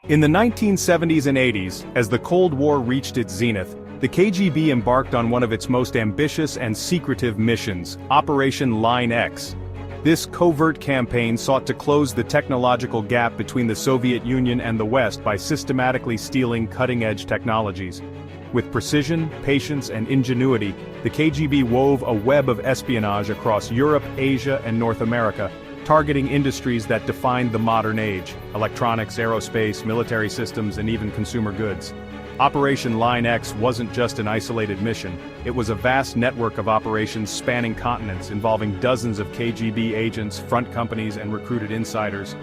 In the 1970s and 80s, as the Cold War reached its zenith, the KGB embarked on one of its most ambitious and secretive missions, Operation Line X. This covert campaign sought to close the technological gap between the Soviet Union and the West by systematically stealing cutting-edge technologies. With precision, patience, and ingenuity, the KGB wove a web of espionage across Europe, Asia, and North America, targeting industries that defined the modern age: electronics, aerospace, military systems, and even consumer goods. Operation Line X wasn't just an isolated mission, it was a vast network of operations spanning continents involving dozens of KGB agents, front companies, and recruited insiders.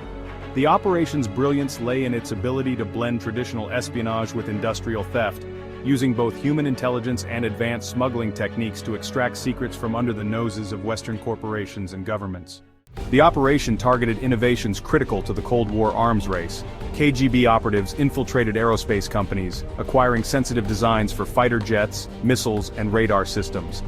The operation's brilliance lay in its ability to blend traditional espionage with industrial theft, using both human intelligence and advanced smuggling techniques to extract secrets from under the noses of Western corporations and governments. The operation targeted innovations critical to the Cold War arms race. KGB operatives infiltrated aerospace companies, acquiring sensitive designs for fighter jets, missiles, and radar systems.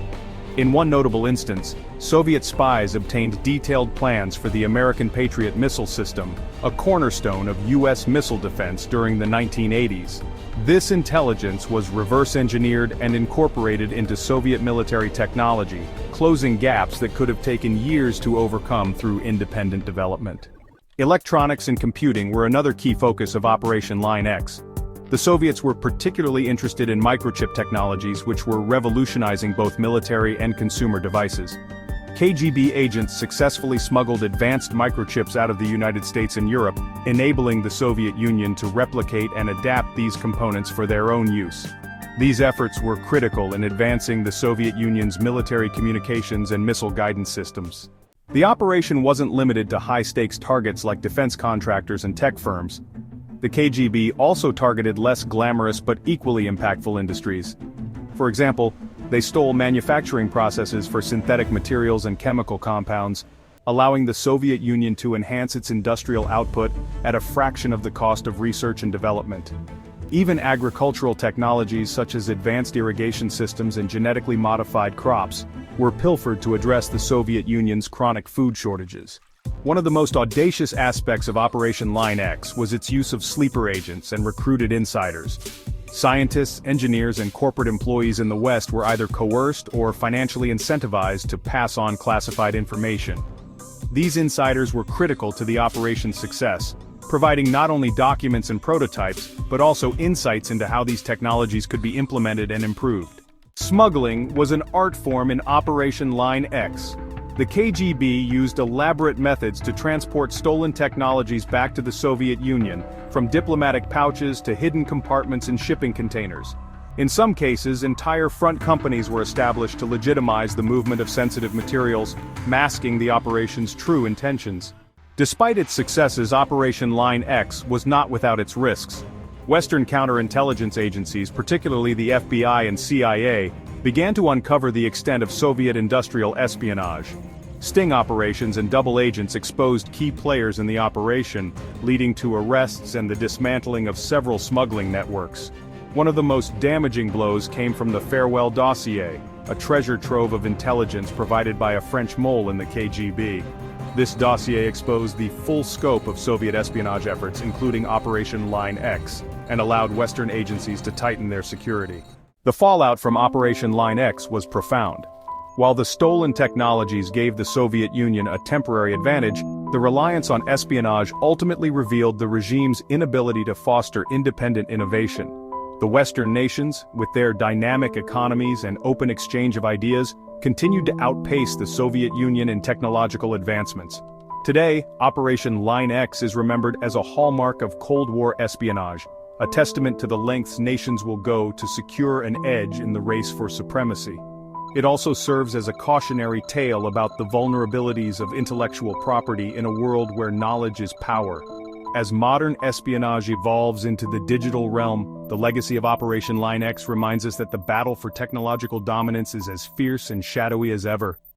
In one notable instance, Soviet spies obtained detailed plans for the American Patriot missile system, a cornerstone of U.S. missile defense during the 1980s. This intelligence was reverse-engineered and incorporated into Soviet military technology, closing gaps that could have taken years to overcome through independent development. Electronics and computing were another key focus of Operation Line X. The Soviets were particularly interested in microchip technologies, which were revolutionizing both military and consumer devices. KGB agents successfully smuggled advanced microchips out of the United States and Europe, enabling the Soviet Union to replicate and adapt these components for their own use. These efforts were critical in advancing the Soviet Union's military communications and missile guidance systems. The operation wasn't limited to high-stakes targets like defense contractors and tech firms. The KGB also targeted less glamorous but equally impactful industries. For example, they stole manufacturing processes for synthetic materials and chemical compounds, allowing the Soviet Union to enhance its industrial output at a fraction of the cost of research and development. Even agricultural technologies such as advanced irrigation systems and genetically modified crops were pilfered to address the Soviet Union's chronic food shortages. One of the most audacious aspects of Operation Line X was its use of sleeper agents and recruited insiders. Scientists, engineers, and corporate employees in the West were either coerced or financially incentivized to pass on classified information. These insiders were critical to the operation's success, providing not only documents and prototypes, but also insights into how these technologies could be implemented and improved. Smuggling was an art form in Operation Line X. The KGB used elaborate methods to transport stolen technologies back to the Soviet Union, from diplomatic pouches to hidden compartments in shipping containers. In some cases, entire front companies were established to legitimize the movement of sensitive materials, masking the operation's true intentions. Despite its successes, Operation Line X was not without its risks. Western counterintelligence agencies, particularly the FBI and CIA, began to uncover the extent of Soviet industrial espionage. Sting operations and double agents exposed key players in the operation, leading to arrests and the dismantling of several smuggling networks. One of the most damaging blows came from the Farewell Dossier, a treasure trove of intelligence provided by a French mole in the KGB. This dossier exposed the full scope of Soviet espionage efforts, including Operation Line X, and allowed Western agencies to tighten their security. The fallout from Operation Line X was profound. While the stolen technologies gave the Soviet Union a temporary advantage, the reliance on espionage ultimately revealed the regime's inability to foster independent innovation. The Western nations, with their dynamic economies and open exchange of ideas, continued to outpace the Soviet Union in technological advancements. Today, Operation Line X is remembered as a hallmark of Cold War espionage, a testament to the lengths nations will go to secure an edge in the race for supremacy. It also serves as a cautionary tale about the vulnerabilities of intellectual property in a world where knowledge is power. As modern espionage evolves into the digital realm, the legacy of Operation Line X reminds us that the battle for technological dominance is as fierce and shadowy as ever.